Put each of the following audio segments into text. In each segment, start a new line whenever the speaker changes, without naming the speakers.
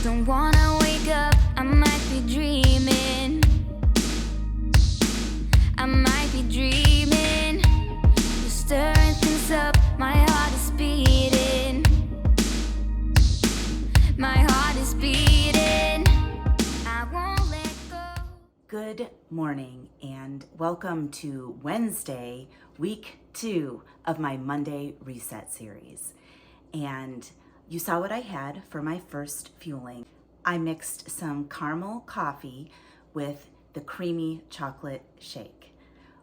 Don't wanna wake up, I might be dreaming. I might be dreaming. You're stirring things up, my heart is beating. My heart is beating. I won't let go.
Good morning and welcome to Wednesday, week 2 of my Monday Reset series. And you saw what I had for my first fueling. I mixed some caramel coffee with the creamy chocolate shake.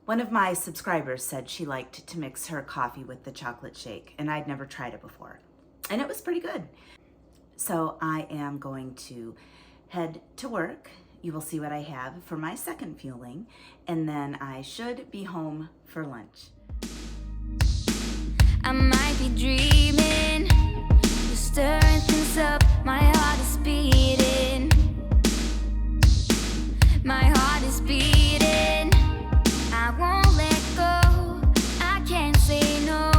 One of my subscribers said she liked to mix her coffee with the chocolate shake, and I'd never tried it before. And it was pretty good. So I am going to head to work. You will see what I have for my second fueling, and then I should be home for lunch.
I might be dreaming. You're stirring things up, my heart is beating. My heart is beating. I won't let go. I can't say no.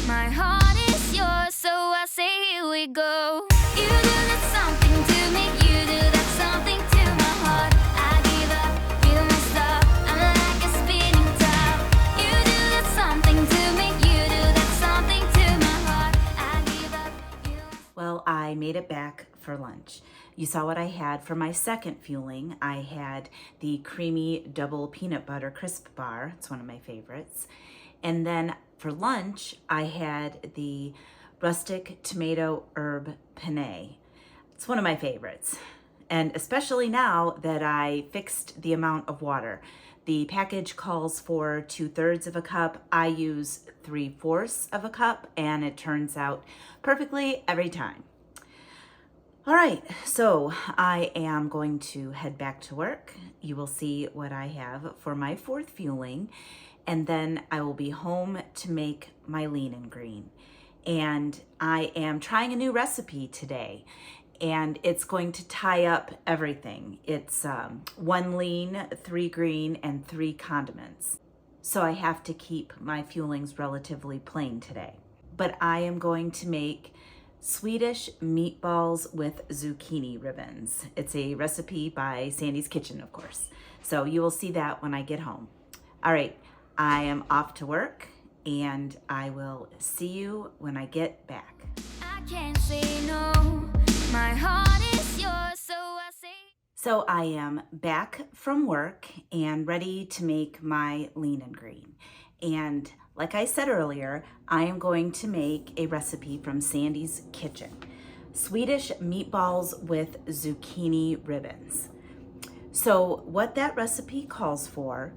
My heart is yours, so I say here we go. You do that something to me. You do that something to my heart. I give up, you won't stop. I'm like a spinning top. You do that something to me. You do that something to my heart. I give up, you won't stop.
Well, I made it back for lunch. You saw what I had for my second fueling. I had the creamy double peanut butter crisp bar. It's one of my favorites. And then for lunch, I had the rustic tomato herb penne. It's one of my favorites. And especially now that I fixed the amount of water. The package calls for 2/3 of a cup. I use 3/4 of a cup, and it turns out perfectly every time. All right, so I am going to head back to work. You will see what I have for my fourth fueling, and then I will be home to make my lean and green. And I am trying a new recipe today, and it's going to tie up everything. It's 1 lean, 3 green, and 3 condiments. So I have to keep my fuelings relatively plain today. But I am going to make Swedish meatballs with zucchini ribbons. It's a recipe by Sandy's Kitchen, of course. So you will see that when I get home. All right, I am off to work, and I will see you when I get back.
I can't say no. My heart is yours, so I say.
So I am back from work and ready to make my lean and green. And like I said earlier, I am going to make a recipe from Sandy's Kitchen. Swedish meatballs with zucchini ribbons. So what that recipe calls for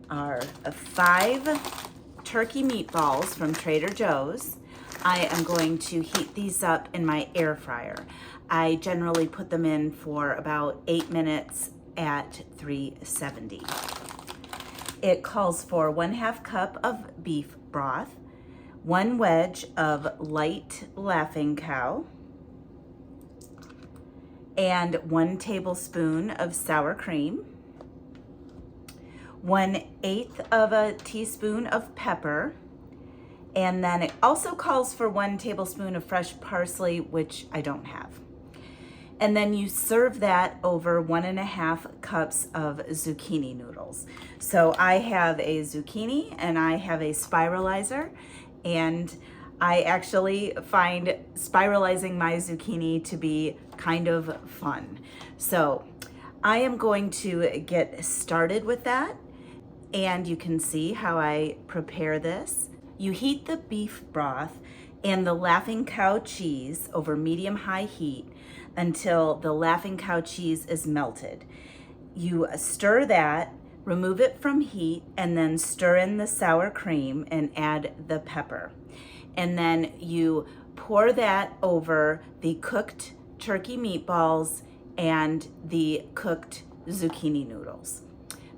are 5 turkey meatballs from Trader Joe's. I am going to heat these up in my air fryer. I generally put them in for about 8 minutes at 370. It calls for 1/2 cup of beef broth, 1 wedge of light Laughing Cow, and 1 tablespoon of sour cream, 1/8 of a teaspoon of pepper, and then it also calls for 1 tablespoon of fresh parsley, which I don't have. And then you serve that over 1.5 cups of zucchini noodles. So I have a zucchini and I have a spiralizer, and I actually find spiralizing my zucchini to be kind of fun. So I am going to get started with that, and you can see how I prepare this. You heat the beef broth and the Laughing Cow cheese over medium-high heat until the Laughing Cow cheese is melted. You stir that, remove it from heat, and then stir in the sour cream and add the pepper. And then you pour that over the cooked turkey meatballs and the cooked zucchini noodles.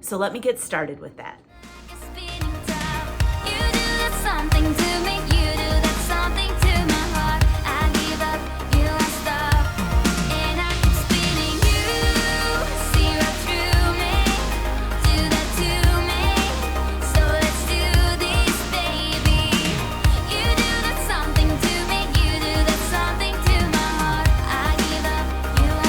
So let me get started with that.
Like a spinning top. You do that something to me. You do that something to my heart. I give up, you won't stop. And I keep spinning. You see right through me. Do that to me. So let's do this, baby. You do that something to me. You do that something to my heart. I give up, you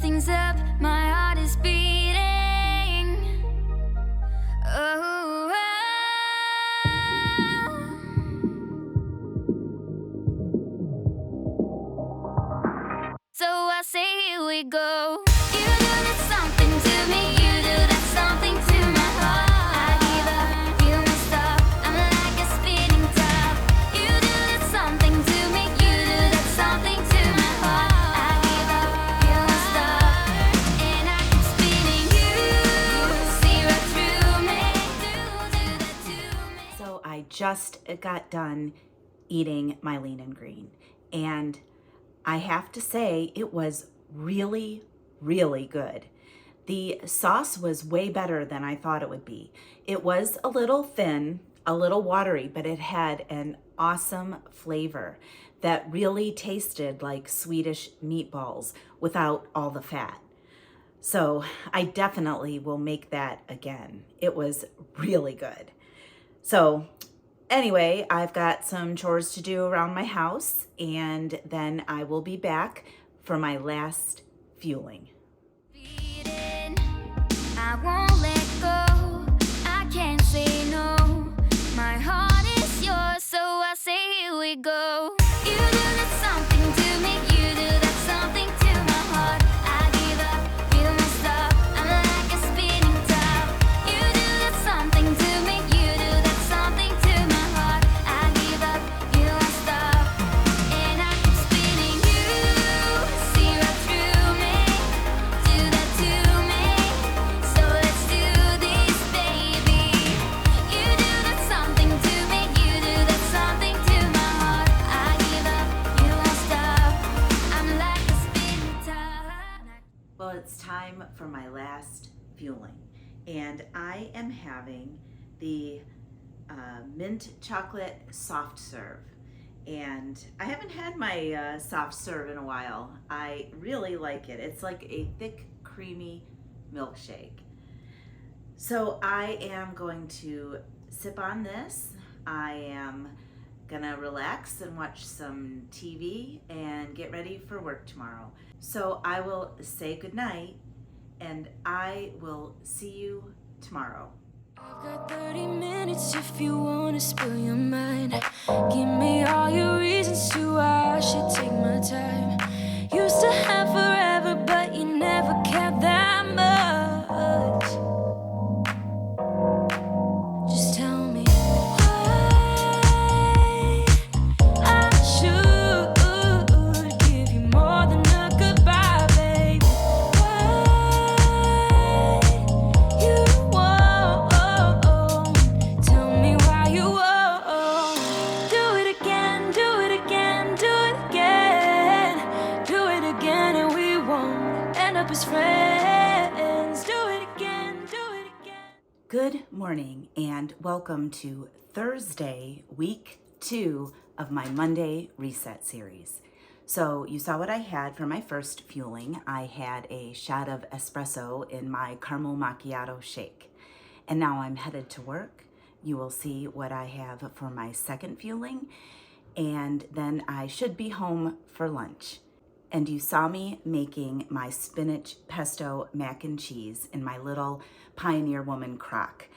something's up, my heart is beating. Oh, so I say here we go. You do that something to me, you do that something to my heart. I give up, you won't stop, I'm like a spinning top. You do that something to me, you do that something to my heart. I give up, you won't stop, and I keep spinning. You see right through me, do that to me.
So I just got done eating my lean and green, and I have to say it was really, really good. The sauce was way better than I thought it would be. It was a little thin, a little watery, but it had an awesome flavor that really tasted like Swedish meatballs without all the fat. So I definitely will make that again. It was really good. So anyway, I've got some chores to do around my house, and then I will be back for my last fueling.
Beating, I won't let go, I can't say no. My heart is yours, so I say here we go. You do that something to me, you do that something to my heart. I give up, you won't stop, I'm like a spinning top. You do that something to me, you do that something to my heart. I give up, you won't stop, and I keep spinning. You see right through me, do that to me. So let's do this, baby. You do that something to me, you do that something to my heart. I give up, you won't stop, I'm like a spinning top.
Well, it's time for my last fueling, and I am having the mint chocolate soft serve. And I haven't had my soft serve in a while. I really like it. It's like a thick, creamy milkshake. So I am going to sip on this. I am gonna relax and watch some TV and get ready for work tomorrow. So I will say goodnight, and I will see you tomorrow.
I've got 30 minutes if you wanna spill your mind. Give me all your reasons to why I should take my time. Used to have forever, but you never cared that much. Just tell me why I should give you more than a goodbye, baby. Why you won't tell me why you won't. Do it again, do it again, do it again. Do it again and we won't end up as friends. Do it again, do it again.
Good morning and welcome to Thursday, week 2 of my Monday Reset series. So you saw what I had for my first fueling. I had a shot of espresso in my caramel macchiato shake. And now I'm headed to work. You will see what I have for my second fueling. And then I should be home for lunch. And you saw me making my spinach pesto mac and cheese in my little Pioneer Woman crock.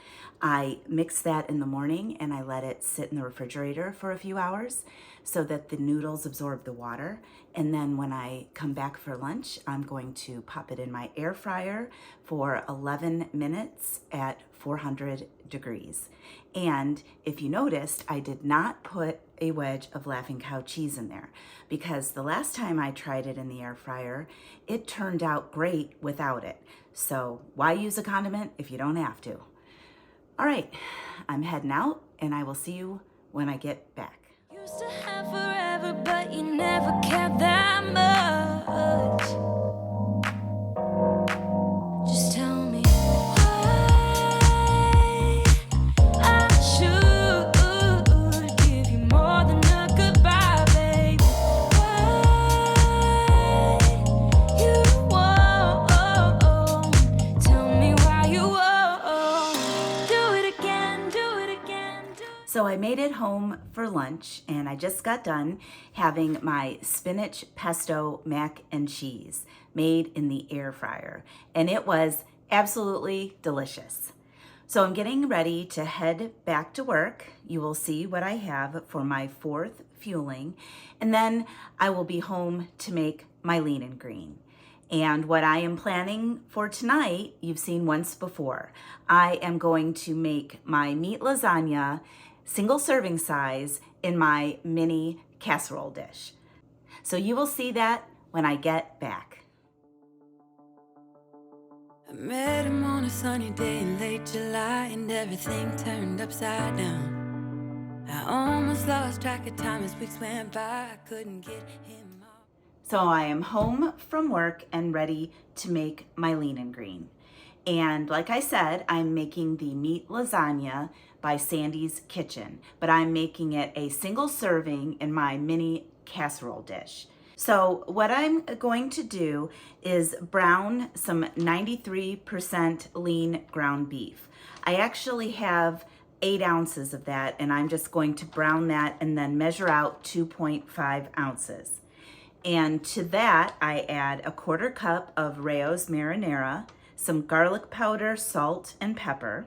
I mix that in the morning and I let it sit in the refrigerator for a few hours so that the noodles absorb the water. And then when I come back for lunch, I'm going to pop it in my air fryer for 11 minutes at 400 degrees. And if you noticed, I did not put a wedge of Laughing Cow cheese in there because the last time I tried it in the air fryer, it turned out great without it. So why use a condiment if you don't have to? All right, I'm heading out and I will see you when I get back.
Used to have forever, but you never cared that much. Just tell me why I should give you more than a goodbye, baby. Why you won't tell me why you won't. Do it again, do it again, do it.
So I made it home for lunch, and I just got done having my spinach pesto mac and cheese made in the air fryer, and it was absolutely delicious. So I'm getting ready to head back to work. You will see what I have for my fourth fueling, and then I will be home to make my lean and green. And what I am planning for tonight, you've seen once before. I am going to make my meat lasagna, single serving size, in my mini casserole dish. So you will see that when I get back.
I met him on a sunny day in late July, and everything turned upside down. I almost lost track of time as weeks went by. I couldn't get him.
So I am home from work and ready to make my lean and green. And like I said, I'm making the meat lasagna by Sandy's Kitchen, but I'm making it a single serving in my mini casserole dish. So what I'm going to do is brown some 93% lean ground beef. I actually have 8 ounces of that, and I'm just going to brown that and then measure out 2.5 ounces. And to that, I add a 1/4 cup of Rao's marinara, some garlic powder, salt, and pepper.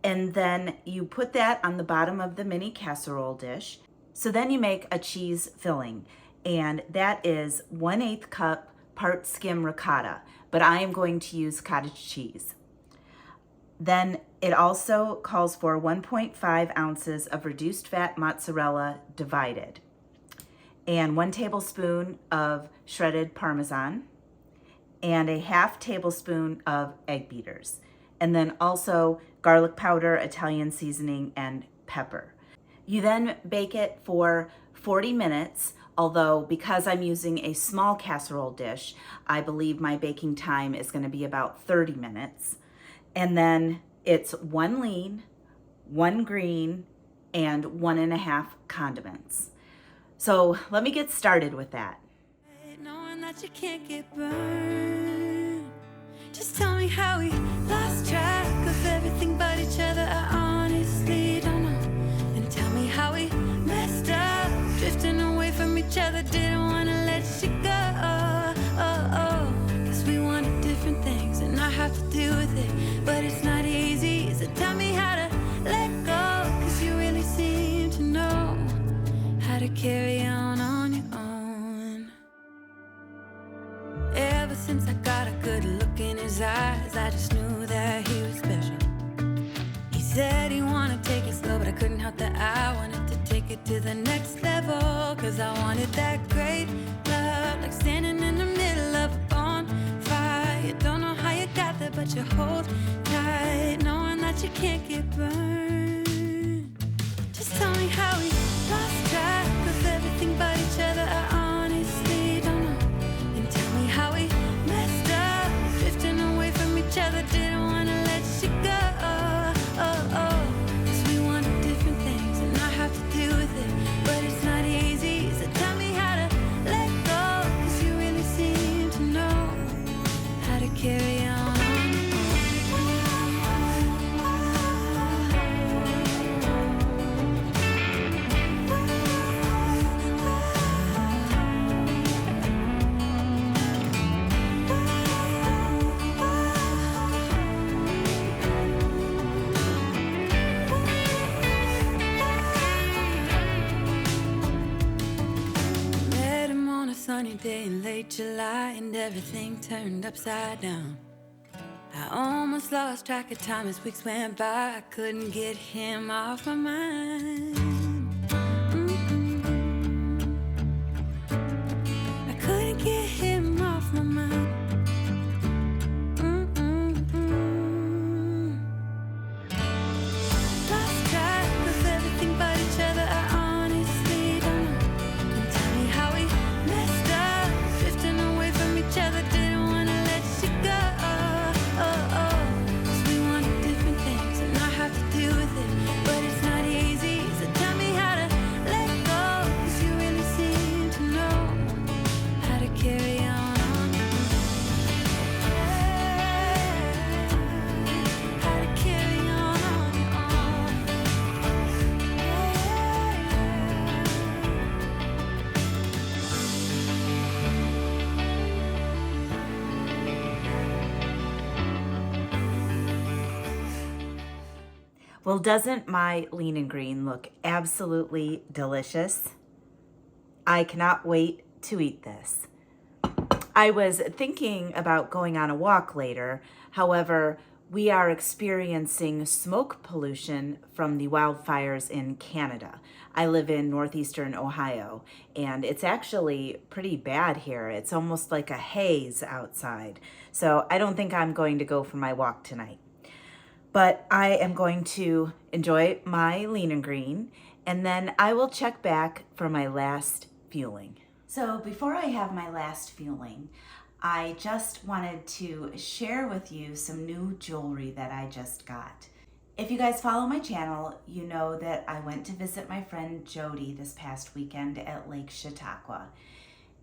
And then you put that on the bottom of the mini casserole dish. So then you make a cheese filling, and that is 1/8 cup part skim ricotta, but I am going to use cottage cheese. Then it also calls for 1.5 ounces of reduced fat mozzarella divided, and 1 tablespoon of shredded Parmesan, and a 1/2 tablespoon of egg beaters, and then also garlic powder, Italian seasoning, and pepper. You then bake it for 40 minutes, although because I'm using a small casserole dish, I believe my baking time is going to be about 30 minutes. And then it's 1 lean, 1 green, and 1.5 condiments. So let me get started with that.
Knowing that you can't get burned. Just tell me how we lost track of everything but each other. I honestly don't know. And tell me how we messed up, drifting away from each other. Didn't want to let you go. Cause we wanted different things, and I have to deal with it, but it's not easy. So tell me how to let go, cause you really seem to know how to carry on your own. Ever since I got a good look in his eyes, I just knew that he was special. He said he wanted to take it slow, but I couldn't help that I wanted to take it to the next level. Cause I wanted that great love, like standing in the middle of a bonfire. You don't know how you got there, but you hold tight, knowing that you can't get burned. Just tell me how we lost track of everything but each other. I honestly don't know. And tell me how we messed up, drifting away from each other. Didn't want to let you go. Cause we wanted different things, and I have to deal with it, but it's not easy. So tell me how to let go, cause you really seem to know how to carry on. Sunny day in late July, and everything turned upside down. I almost lost track of time as weeks went by. I couldn't get him off my mind. I couldn't get him off my mind. Lost track of everything but each other. I honestly don't know. And tell me how we messed up, drifting away from each other. Didn't want to let you go. Cause we wanted different things, and I have to deal with it, but it's not easy. So
Well, doesn't my lean and green look absolutely delicious? I cannot wait to eat this. I was thinking about going on a walk later. However, we are experiencing smoke pollution from the wildfires in Canada. I live in northeastern Ohio, and it's actually pretty bad here. It's almost like a haze outside. So I don't think I'm going to go for my walk tonight. But I am going to enjoy my lean and green, and then I will check back for my last fueling. So before I have my last fueling, I just wanted to share with you some new jewelry that I just got. If you guys follow my channel, you know that I went to visit my friend Jody this past weekend at Lake Chautauqua.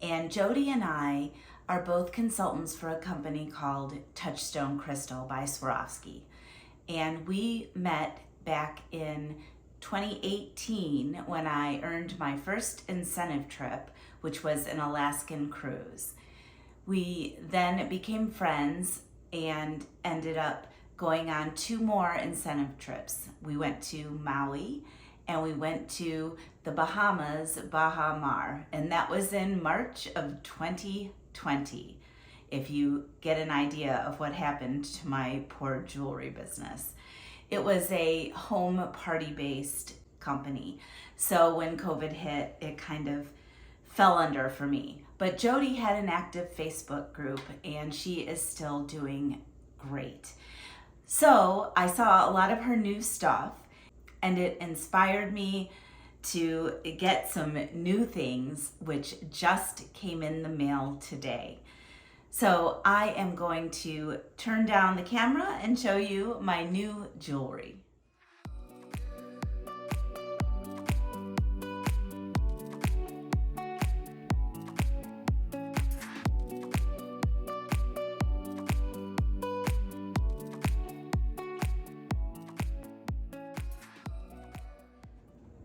And Jody and I are both consultants for a company called Touchstone Crystal by Swarovski. And we met back in 2018 when I earned my first incentive trip, which was an Alaskan cruise. We then became friends and ended up going on 2 more incentive trips. We went to Maui and we went to the Bahamas, Baha Mar, and that was in March of 2020. If you get an idea of what happened to my poor jewelry business. It was a home party-based company. So when COVID hit, it kind of fell under for me. But Jody had an active Facebook group and she is still doing great. So I saw a lot of her new stuff and it inspired me to get some new things, which just came in the mail today. So I am going to turn down the camera and show you my new jewelry.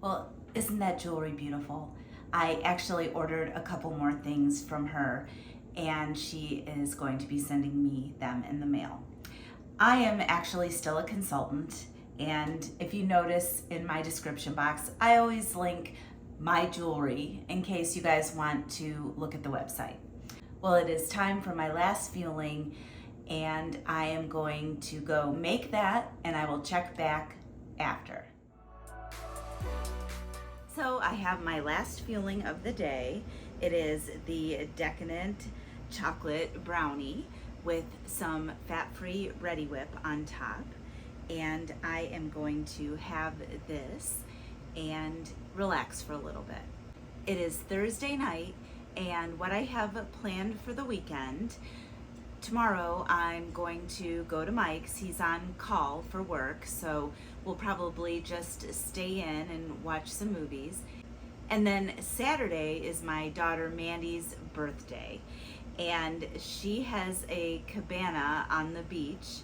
Well, isn't that jewelry beautiful? I actually ordered a couple more things from her and she is going to be sending me them in the mail. I am actually still a consultant, and if you notice in my description box, I always link my jewelry in case you guys want to look at the website. Well, it is time for my last fueling, and I am going to go make that, and I will check back after. So I have my last fueling of the day. It is the Decadent chocolate brownie with some fat-free Ready Whip on top. And I am going to have this and relax for a little bit. It is Thursday night, and what I have planned for the weekend, tomorrow I'm going to go to Mike's. He's on call for work, so we'll probably just stay in and watch some movies. And then Saturday is my daughter Mandy's birthday, and she has a cabana on the beach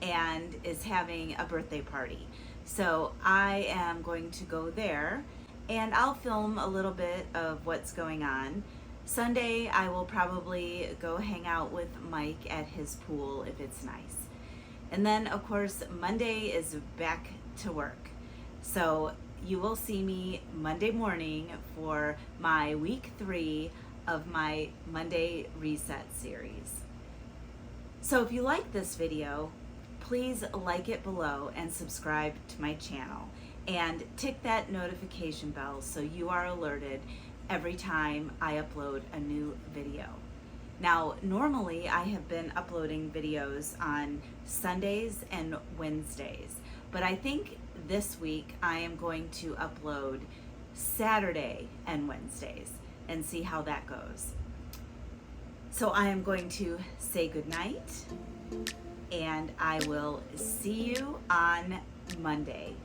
and is having a birthday party. So I am going to go there and I'll film a little bit of what's going on. Sunday I will probably go hang out with Mike at his pool if it's nice. And then of course Monday is back to work. So you will see me Monday morning for my week 3 of my Monday Reset series. So if you like this video, please like it below and subscribe to my channel. And tick that notification bell so you are alerted every time I upload a new video. Now, normally I have been uploading videos on Sundays and Wednesdays, but I think this week I am going to upload Saturday and Wednesdays and see how that goes. So I am going to say goodnight, and I will see you on Monday.